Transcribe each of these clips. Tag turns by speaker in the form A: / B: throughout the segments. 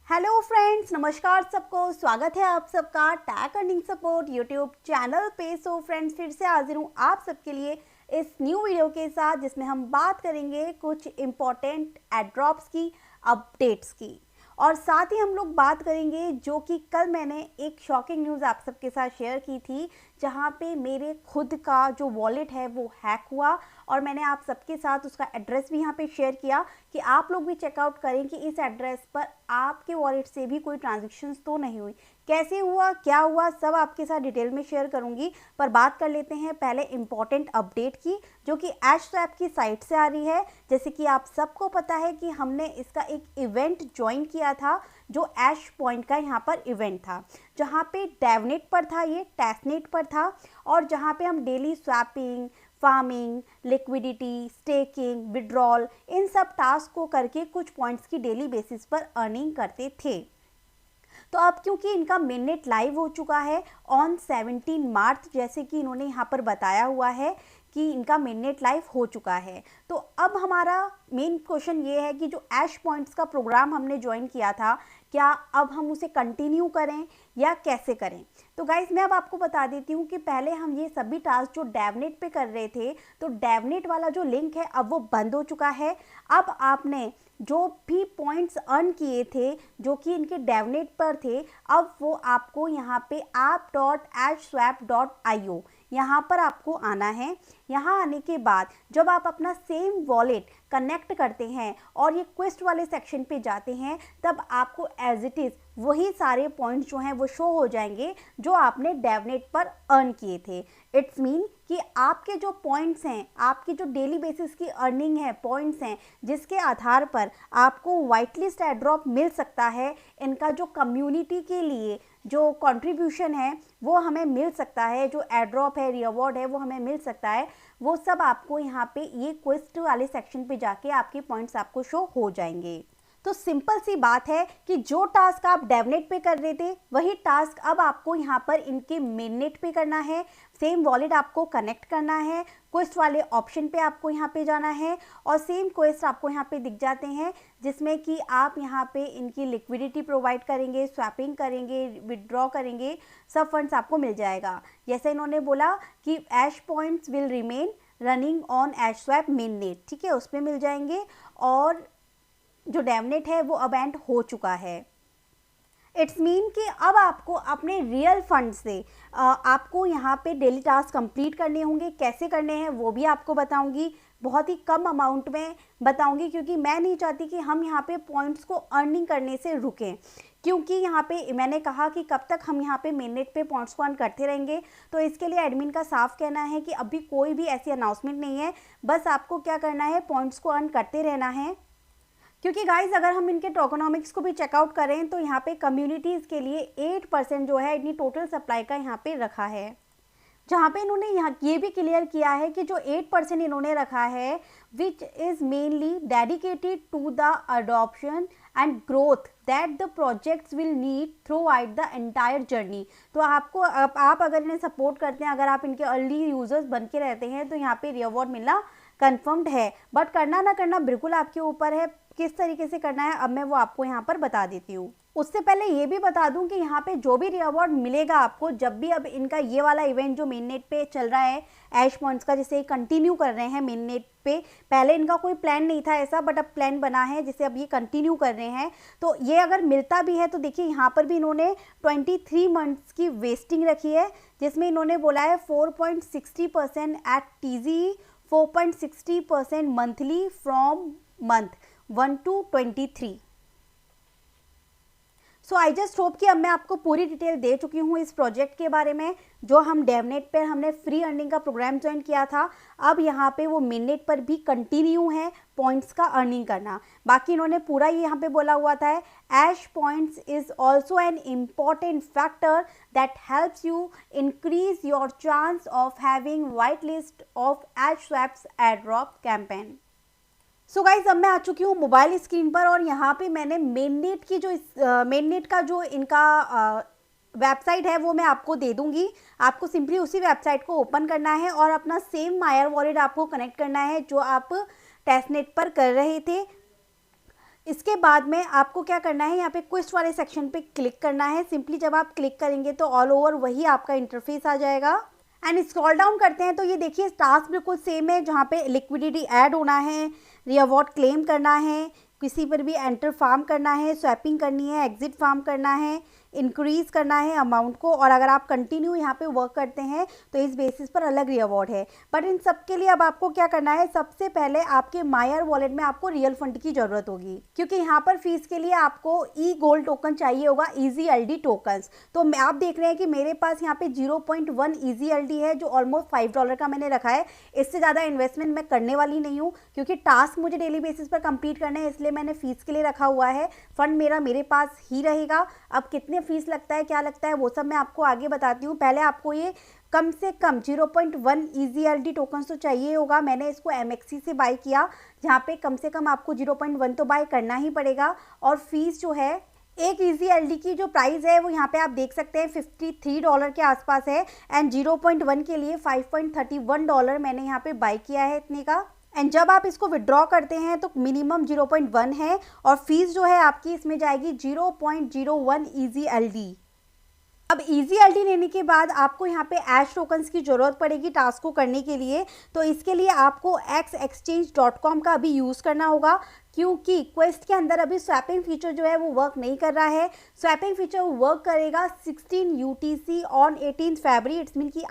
A: Hello friends, नमस्कार सबको। स्वागत है आप सबका tag earning support YouTube channel पे। सो फ्रेंड्स, फिर से हाजिर हूँ आप सबके लिए इस न्यू वीडियो के साथ, जिसमें हम बात करेंगे कुछ इम्पॉर्टेंट एड्रॉप्स की, अपडेट्स की, और साथ ही हम लोग बात करेंगे जो कि कल मैंने एक शॉकिंग न्यूज़ आप सबके साथ शेयर की थी, जहाँ पे मेरे खुद का जो वॉलेट है वो हैक हुआ, और मैंने आप सबके साथ उसका एड्रेस भी यहाँ पे शेयर किया कि आप लोग भी चेकआउट करें कि इस एड्रेस पर आपके वॉलेट से भी कोई ट्रांजैक्शंस तो नहीं हुई। कैसे हुआ, क्या हुआ, सब आपके साथ डिटेल में शेयर करूंगी। पर बात कर लेते हैं पहले इम्पॉर्टेंट अपडेट की, जो कि ऐश स्वैप की साइट से आ रही है। जैसे कि आप सबको पता है कि हमने इसका एक इवेंट ज्वाइन किया था, जो ऐश पॉइंट का यहाँ पर इवेंट था, जहाँ पे डेवनेट पर था, ये टेस्टनेट पर था, और जहाँ पे हम daily swapping, farming, liquidity, staking, withdrawal, इन सब टास्क को करके कुछ पॉइंट्स की डेली बेसिस पर अर्निंग करते थे। तो अब क्योंकि इनका मेननेट लाइव हो चुका है ऑन 17 मार्च, जैसे कि इन्होंने यहाँ पर बताया हुआ है कि इनका मेननेट लाइव हो चुका है, तो अब हमारा मेन क्वेश्चन ये है कि जो ऐश पॉइंट्स का प्रोग्राम हमने ज्वाइन किया था, क्या अब हम उसे कंटिन्यू करें या कैसे करें। तो गाइज, मैं अब आपको बता देती हूँ कि पहले हम ये सभी टास्क जो डेवनेट पे कर रहे थे, तो डेवनेट वाला जो लिंक है अब वो बंद हो चुका है। अब आपने जो भी पॉइंट्स अर्न किए थे, जो कि इनके डेवनेट पर थे, अब वो आपको यहाँ पे app.ashswap.io यहाँ पर आपको आना है। यहाँ आने के बाद जब आप अपना सेम वॉलेट कनेक्ट करते हैं और ये क्वेस्ट वाले सेक्शन पे जाते हैं, तब आपको एज इट इज़ वही सारे पॉइंट्स जो हैं वो शो हो जाएंगे जो आपने डेवनेट पर अर्न किए थे। इट्स मीन कि आपके जो पॉइंट्स हैं, आपकी जो डेली बेसिस की अर्निंग है, पॉइंट्स हैं, जिसके आधार पर आपको वाइट लिस्ट एड्रॉप मिल सकता है, इनका जो कम्युनिटी के लिए जो कंट्रीब्यूशन है वो हमें मिल सकता है, जो एड्रॉप है, रिवॉर्ड है, वो हमें मिल सकता है, वो सब आपको यहाँ पे ये क्वेस्ट वाले सेक्शन पे जाके आपके पॉइंट्स आपको शो हो जाएंगे। तो सिंपल सी बात है कि जो टास्क आप डेवनेट पे कर रहे थे, वही टास्क अब आपको यहाँ पर इनके मेननेट पे करना है। सेम वॉलेट आपको कनेक्ट करना है, क्वेस्ट वाले ऑप्शन पे आपको यहाँ पे जाना है, और सेम क्वेस्ट आपको यहाँ पे दिख जाते हैं, जिसमें कि आप यहाँ पे इनकी लिक्विडिटी प्रोवाइड करेंगे, स्वैपिंग करेंगे, विड्रॉ करेंगे, सब फंड्स आपको मिल जाएगा। जैसे इन्होंने बोला कि ash points will remain running on ash swap mainnet, ठीक है, उस पर मिल जाएंगे। और जो डेवनेट है वो अब एंड हो चुका है। इट्स मीन कि अब आपको अपने रियल फंड से आपको यहाँ पे डेली टास्क कंप्लीट करने होंगे। कैसे करने हैं वो भी आपको बताऊंगी, बहुत ही कम अमाउंट में बताऊंगी, क्योंकि मैं नहीं चाहती कि हम यहाँ पे पॉइंट्स को अर्निंग करने से रुकें। क्योंकि यहाँ पे मैंने कहा कि कब तक हम यहाँ पे मेननेट पे पॉइंट्स को अर्न करते रहेंगे, तो इसके लिए एडमिन का साफ कहना है कि अभी कोई भी ऐसी अनाउंसमेंट नहीं है, बस आपको क्या करना है, पॉइंट्स को अर्न करते रहना है। क्योंकि गाइज, अगर हम इनके टोकनॉमिक्स को भी चेकआउट करें तो यहाँ पे कम्युनिटीज़ के लिए 8% जो है इतनी टोटल सप्लाई का यहाँ पे रखा है, जहाँ पे इन्होंने यहाँ ये भी क्लियर किया है कि जो 8% इन्होंने रखा है, which is mainly dedicated to the adoption and growth that the projects will need throughout the entire journey. तो आपको आप अगर इन्हें सपोर्ट करते हैं, अगर आप इनके अर्ली यूजर्स बन के रहते हैं, तो यहाँ पे रिवॉर्ड मिलना कन्फर्म्ड है। बट करना ना करना बिल्कुल आपके ऊपर है, किस तरीके से करना है अब मैं वो आपको यहाँ पर बता देती हूँ। उससे पहले ये भी बता दूं कि यहाँ पे जो भी रिवॉर्ड मिलेगा आपको, जब भी अब इनका ये वाला इवेंट जो मेननेट पे चल रहा है ऐश पॉइंट्स का, जिसे कंटिन्यू कर रहे हैं मेननेट पे, पहले इनका कोई प्लान नहीं था ऐसा, बट अब प्लान बना है जिसे अब ये कंटिन्यू कर रहे हैं। तो ये अगर मिलता भी है तो देखिए यहाँ पर भी इन्होंने 23 मंथ्स की वेस्टिंग रखी है, जिसमें इन्होंने बोला है 4.60% at TGE, 4.60% monthly from month 1 to 23। So I just hope कि अब मैं आपको पूरी डिटेल दे चुकी हूँ इस प्रोजेक्ट के बारे में, जो हम डेवनेट पर हमने फ्री अर्निंग का प्रोग्राम ज्वाइन किया था। अब यहाँ पे वो मेननेट पर भी कंटिन्यू है पॉइंट्स का अर्निंग करना। बाकी इन्होंने पूरा ये यहाँ पे बोला हुआ था, ash points is also an important factor that helps you increase your chance of having white list of ash swaps airdrop campaign. So guys, अब मैं आ चुकी हूँ मोबाइल स्क्रीन पर, और यहाँ पे मैंने मेननेट की जो मेननेट का जो इनका वेबसाइट है वो मैं आपको दे दूँगी। आपको सिंपली उसी वेबसाइट को ओपन करना है और अपना सेम मायर वॉलेट आपको कनेक्ट करना है जो आप टेस्टनेट पर कर रहे थे। इसके बाद में आपको क्या करना है, यहाँ पे क्विस्ट वाले सेक्शन पे क्लिक करना है। सिंपली जब आप क्लिक करेंगे तो ऑल ओवर वही आपका इंटरफेस आ जाएगा। एंड स्क्रॉल डाउन करते हैं तो ये देखिए टास्क बिल्कुल सेम है, जहाँ पे लिक्विडिटी ऐड होना है, रिवॉर्ड क्लेम करना है, किसी पर भी एंटर फार्म करना है, स्वैपिंग करनी है, एग्जिट फार्म करना है, इंक्रीज़ करना है अमाउंट को, और अगर आप कंटिन्यू यहाँ पे वर्क करते हैं तो इस बेसिस पर अलग रिवॉर्ड है। बट इन सब के लिए अब आपको क्या करना है, सबसे पहले आपके मायर वॉलेट में आपको रियल फंड की ज़रूरत होगी, क्योंकि यहाँ पर फीस के लिए आपको ई गोल्ड टोकन चाहिए होगा, EZLD टोकन्स। तो आप देख रहे हैं कि मेरे पास यहाँ पे 0.1 EZLD है, जो ऑलमोस्ट $5 का मैंने रखा है। इससे ज़्यादा इन्वेस्टमेंट मैं करने वाली नहीं हूँ, क्योंकि टास्क मुझे डेली बेसिस पर कंप्लीट करने हैं, इसलिए मैंने फीस के लिए रखा हुआ है। फंड मेरे पास ही रहेगा। अब कितने फीस लगता है, क्या लगता है, वो सब मैं आपको आगे बताती हूँ। पहले आपको ये कम से कम 0.1 EZLD टोकन्स तो चाहिए होगा। मैंने इसको MXC से बाय किया, जहाँ पे कम से कम आपको 0.1 तो बाय करना ही पड़ेगा। और फीस जो है, एक EZLD की जो प्राइस है वो यहाँ पे आप देख सकते हैं $53 के आसपास है। एंड 0.1 के लिए $5.31 मैंने यहाँ पे बाय किया है इतने का। एंड जब आप इसको विड्रॉ करते हैं तो मिनिमम 0.1 है, और फीस जो है आपकी इसमें जाएगी 0.01 EZLD। अब EZLD लेने के बाद आपको यहाँ पे ऐश टोकन्स की ज़रूरत पड़ेगी टास्क को करने के लिए। तो इसके लिए आपको xexchange.com का अभी यूज़ करना होगा, क्योंकि क्वेस्ट के अंदर अभी स्वैपिंग फीचर जो है वो वर्क नहीं कर रहा है। स्वैपिंग फीचर वर्क करेगा 16 UTC on 18 February. It's mean कि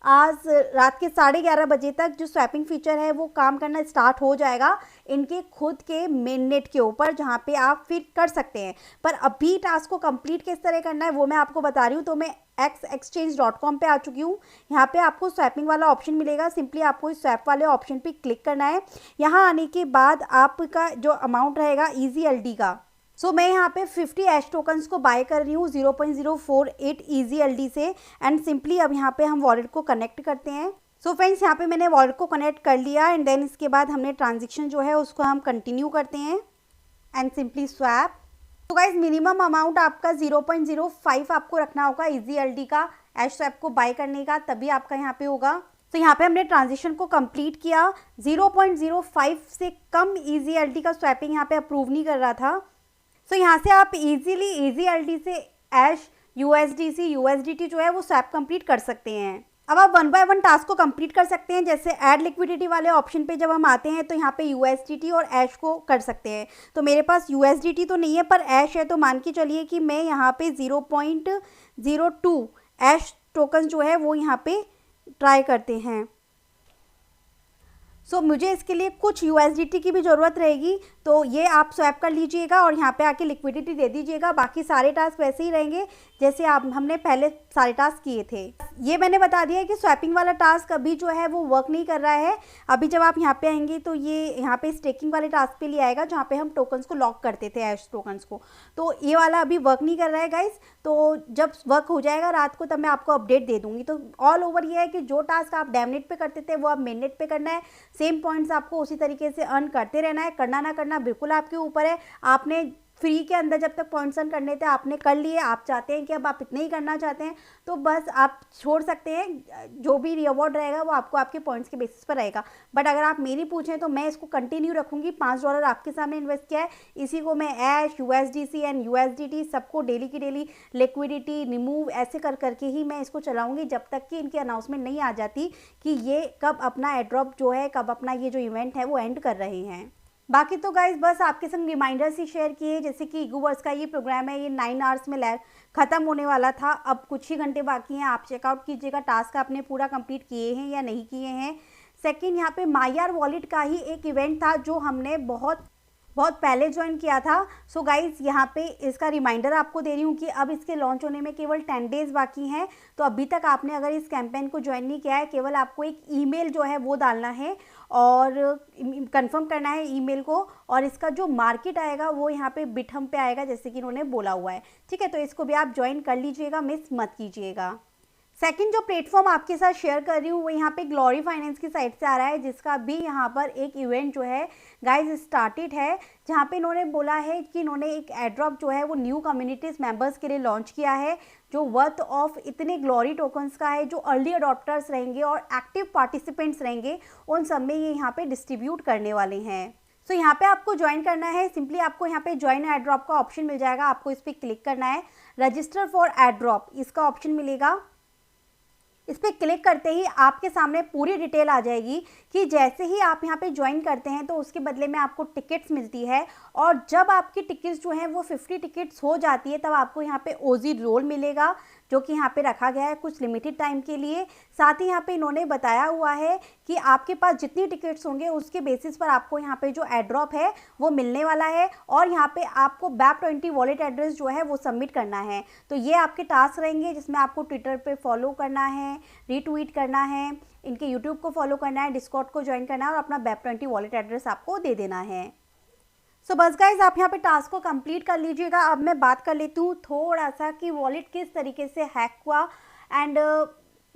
A: आज रात के 11:30 बजे तक जो स्वैपिंग फीचर है वो काम करना स्टार्ट हो जाएगा इनके खुद के मेन नेट के ऊपर, जहाँ पे आप फिर कर सकते हैं। पर अभी टास्क को कंप्लीट किस तरह करना है वो मैं आपको बता रही हूँ। तो मैं xexchange.com पे आ चुकी हूँ। यहाँ पे आपको स्वैपिंग वाला ऑप्शन मिलेगा, सिंपली आपको इस स्वैप वाले ऑप्शन पे क्लिक करना है। यहाँ आने के बाद आपका जो अमाउंट रहेगा EZLD का, सो मैं यहाँ पे 50 ऐश टोकन्स को बाय कर रही हूँ 0.048 EZLD से। एंड सिंपली अब यहाँ पे हम वॉलेट को कनेक्ट करते हैं। सो फ्रेंड्स, यहाँ पे मैंने वॉलेट को कनेक्ट कर लिया। एंड देन इसके बाद हमने ट्रांजेक्शन जो है उसको हम कंटिन्यू करते हैं एंड सिंपली स्वैप। तो गाइज मिनिमम अमाउंट आपका 0.05 आपको रखना होगा EZLD का ऐश स्वैप को बाय करने का, तभी आपका यहाँ पे होगा। तो यहाँ पे हमने ट्रांजेक्शन को कंप्लीट किया। 0.05 से कम EZLD का स्वैपिंग यहाँ पे अप्रूव नहीं कर रहा था। सो यहाँ से आप इजीली EZLD से ऐश, USDC, USDT जो है वो स्वैप कंप्लीट कर सकते हैं। अब आप 1 बाय 1 टास्क को कंप्लीट कर सकते हैं। जैसे ऐड लिक्विडिटी वाले ऑप्शन पे जब हम आते हैं तो यहाँ पे USDT और ऐश को कर सकते हैं। तो मेरे पास USDT तो नहीं है पर ऐश है, तो मान के चलिए कि मैं यहाँ पे 0.02 ऐश टोकन जो है वो यहाँ पे ट्राई करते हैं। सो मुझे इसके लिए कुछ USDT की भी ज़रूरत रहेगी, तो ये आप स्वैप कर लीजिएगा और यहाँ पे आके लिक्विडिटी दे दीजिएगा। बाकी सारे टास्क वैसे ही रहेंगे जैसे हमने पहले सारे टास्क किए थे। ये मैंने बता दिया है कि स्वैपिंग वाला टास्क अभी जो है वो वर्क नहीं कर रहा है। अभी जब आप यहाँ पे आएंगे तो ये यहाँ पे स्टेकिंग वाले टास्क पे लिए आएगा, जहाँ पे हम टोकन्स को लॉक करते थे, ऐश टोकन्स को। तो ये वाला अभी वर्क नहीं कर रहा है गाइस। तो जब वर्क हो जाएगा रात को तब मैं आपको अपडेट दे दूँगी। तो ऑल ओवर ये है कि जो टास्क आप डैमनेट पे करते थे वो आप मेन नेट पे करना है। सेम पॉइंट्स आपको उसी तरीके से अर्न करते रहना है। करना ना करना बिल्कुल आपके ऊपर है। आपने फ्री के अंदर जब तक पॉइंट्स अर्न करने थे आपने कर लिए। आप चाहते हैं कि अब आप इतने ही करना चाहते हैं तो बस आप छोड़ सकते हैं। जो भी रिवॉर्ड रहेगा वो आपको आपके पॉइंट्स के बेसिस पर रहेगा। बट अगर आप मेरी पूछें तो मैं इसको कंटिन्यू रखूँगी। $5 आपके सामने इन्वेस्ट किया है, इसी को मैं ऐश, USDC एंड USDT सबको डेली की डेली लिक्विडिटी रिमूव ऐसे कर करके ही मैं इसको चलाऊँगी, जब तक कि इनकी अनाउंसमेंट नहीं आ जाती कि ये कब अपना एड्रॉप जो है, कब अपना ये जो इवेंट है वो एंड कर रहे हैं। बाकी तो गाइज बस आपके संग रिमाइंडर्स ही शेयर किए, जैसे कि ईगोवर्स का ये प्रोग्राम है, ये 9 आवर्स में ख़त्म होने वाला था। अब कुछ ही घंटे बाकी हैं। आप चेकआउट कीजिएगा टास्क आपने पूरा कंप्लीट किए हैं या नहीं किए हैं। सेकंड, यहाँ पे मायर वॉलेट का ही एक इवेंट था जो हमने बहुत पहले ज्वाइन किया था। सो गाइज यहाँ पे इसका रिमाइंडर आपको दे रही हूँ कि अब इसके लॉन्च होने में केवल 10 डेज़ बाकी हैं। तो अभी तक आपने अगर इस कैंपेन को ज्वाइन नहीं किया है, केवल आपको एक ईमेल जो है वो डालना है और कंफर्म करना है ईमेल को। और इसका जो मार्केट आएगा वो यहाँ पे बिटहम पे आएगा, जैसे कि इन्होंने बोला हुआ है। ठीक है, तो इसको भी आप ज्वाइन कर लीजिएगा, मिस मत कीजिएगा। सेकंड जो प्लेटफॉर्म आपके साथ शेयर कर रही हूँ वो यहाँ पे ग्लोरी फाइनेंस की साइट से आ रहा है, जिसका भी यहाँ पर एक इवेंट जो है गाइज स्टार्टेड है, जहाँ पे इन्होंने बोला है कि इन्होंने एक एड्रॉप जो है वो न्यू कम्युनिटीज़ मेंबर्स के लिए लॉन्च किया है, जो वर्थ ऑफ इतने ग्लोरी टोकन्स का है। जो अर्ली अडॉप्टर्स रहेंगे और एक्टिव पार्टिसिपेंट्स रहेंगे उन सब में ये यहाँ पे डिस्ट्रीब्यूट करने वाले हैं। सो यहाँ पे आपको ज्वाइन करना है, सिंपली आपको यहाँ पे ज्वाइन एयर ड्रॉप का ऑप्शन मिल जाएगा, आपको इस पर क्लिक करना है। रजिस्टर फॉर एयर ड्रॉप इसका ऑप्शन मिलेगा, इस पर क्लिक करते ही आपके सामने पूरी डिटेल आ जाएगी कि जैसे ही आप यहाँ पे ज्वाइन करते हैं तो उसके बदले में आपको टिकट्स मिलती है, और जब आपकी टिकट्स जो हैं वो 50 टिकट्स हो जाती है तब आपको यहाँ पे ओजी रोल मिलेगा, जो कि यहाँ पे रखा गया है कुछ लिमिटेड टाइम के लिए। साथ ही यहाँ पे इन्होंने बताया हुआ है कि आपके पास जितनी टिकट्स होंगे उसके बेसिस पर आपको यहाँ पे जो एयर ड्रॉप है वो मिलने वाला है, और यहाँ पे आपको BAP20 वॉलेट एड्रेस जो है वो सबमिट करना है। तो ये आपके टास्क रहेंगे जिसमें आपको ट्विटर पे फॉलो करना है, रीट्वीट करना है, इनके यूट्यूब को फॉलो करना है, डिस्कॉर्ड को ज्वाइन करना है और अपना BAP20 वॉलेट एड्रेस आपको दे देना है। सो बस गाइज आप यहाँ पे टास्क को कंप्लीट कर लीजिएगा। अब मैं बात कर लेती हूँ थोड़ा सा कि वॉलेट किस तरीके से हैक हुआ। एंड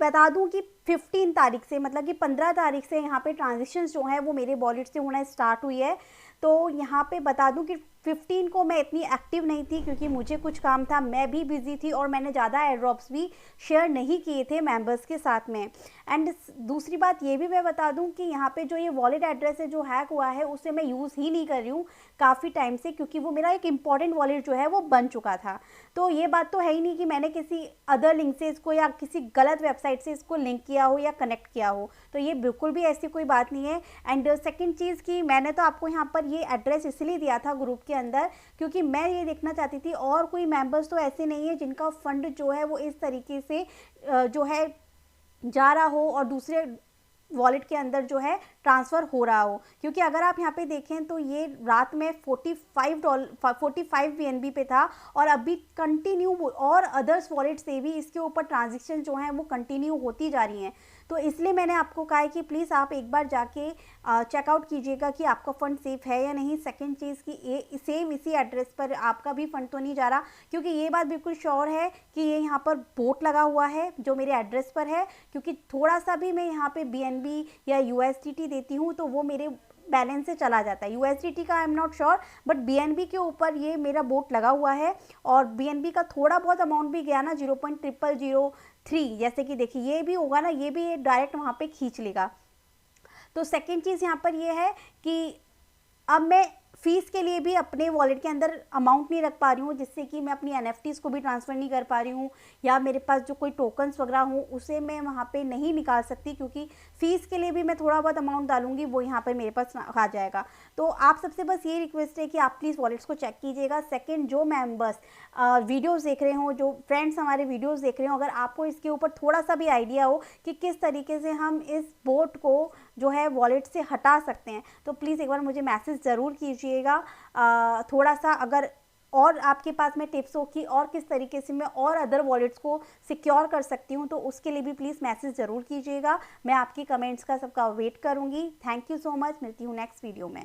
A: बता दूँ कि 15 तारीख से, मतलब कि 15 तारीख से यहाँ पे ट्रांजेक्शन्स जो हैं वो मेरे वॉलेट से होना स्टार्ट हुई है। तो यहाँ पे बता दूँ कि 15 को मैं इतनी एक्टिव नहीं थी क्योंकि मुझे कुछ काम था, मैं भी बिजी थी और मैंने ज़्यादा एयर ड्रॉप्स भी शेयर नहीं किए थे मेंबर्स के साथ में। एंड दूसरी बात ये भी मैं बता दूं कि यहाँ पे जो ये वॉलेट एड्रेस है जो हैक हुआ है उसे मैं यूज़ ही नहीं कर रही हूँ काफ़ी टाइम से, क्योंकि वो मेरा एक इम्पॉर्टेंट वॉलेट जो है वो बन चुका था। तो ये बात तो है ही नहीं कि मैंने किसी अदर लिंक से इसको या किसी गलत वेबसाइट से इसको लिंक किया हो या कनेक्ट किया हो, तो ये बिल्कुल भी ऐसी कोई बात नहीं है। एंड सेकेंड चीज़ कि मैंने तो आपको यहाँ पर ये एड्रेस इसलिए दिया था ग्रुप के अंदर क्योंकि मैं ये देखना चाहती थी और कोई मेंबर्स तो ऐसे नहीं है जिनका फंड जो है वो इस तरीके से जो है जा रहा हो और दूसरे वॉलेट के अंदर जो है ट्रांसफ़र हो रहा हो। क्योंकि अगर आप यहाँ पे देखें तो ये रात में $45 BNB पे था और अभी कंटिन्यू और अदर्स वॉलेट से भी इसके ऊपर ट्रांजेक्शन जो हैं वो कंटिन्यू होती जा रही हैं। तो इसलिए मैंने आपको कहा है कि प्लीज़ आप एक बार जाके चेकआउट कीजिएगा कि आपका फ़ंड सेफ़ है या नहीं। सेकंड चीज़ कि सेम इसी एड्रेस पर आपका भी फ़ंड तो नहीं जा रहा, क्योंकि ये बात बिल्कुल श्योर है कि ये यहाँ पर बोट लगा हुआ है जो मेरे एड्रेस पर है। क्योंकि थोड़ा सा भी मैं यहाँ पे BNB या USDT देती हूँ तो वो मेरे बैलेंस से चला जाता है। USDT का I am not sure, but BNB के ऊपर ये मेरा बोट लगा हुआ है और BNB का थोड़ा बहुत अमाउंट भी गया ना 0.0003, जैसे कि देखिए ये भी होगा ना, ये भी ये डायरेक्ट वहाँ पे खींच लेगा। तो सेकेंड चीज़ यहाँ पर ये है कि अब मैं फ़ीस के लिए भी अपने वॉलेट के अंदर अमाउंट नहीं रख पा रही हूँ, जिससे कि मैं अपनी NFTs को भी ट्रांसफ़र नहीं कर पा रही हूँ, या मेरे पास जो कोई टोकन्स वगैरह हूँ उसे मैं वहाँ पे नहीं निकाल सकती, क्योंकि फ़ीस के लिए भी मैं थोड़ा बहुत अमाउंट डालूंगी वो यहाँ पर मेरे पास आ जाएगा। तो आप सबसे बस ये रिक्वेस्ट है कि आप प्लीज़ वॉलेट्स को चेक कीजिएगा। सेकेंड, जो मेम्बर्स वीडियोज़ देख रहे हों, जो फ्रेंड्स हमारे वीडियोज़ देख रहे हो, अगर आपको इसके ऊपर थोड़ा सा भी आइडिया हो कि किस तरीके से हम इस बोट को जो है वॉलेट से हटा सकते हैं, तो प्लीज़ एक बार मुझे मैसेज ज़रूर कीजिएगा। थोड़ा सा अगर और आपके पास में टिप्स हो कि और किस तरीके से मैं और अदर वॉलेट्स को सिक्योर कर सकती हूँ, तो उसके लिए भी प्लीज़ मैसेज ज़रूर कीजिएगा। मैं आपकी कमेंट्स का सबका वेट करूँगी। थैंक यू सो मच, मिलती हूँ नेक्स्ट वीडियो में।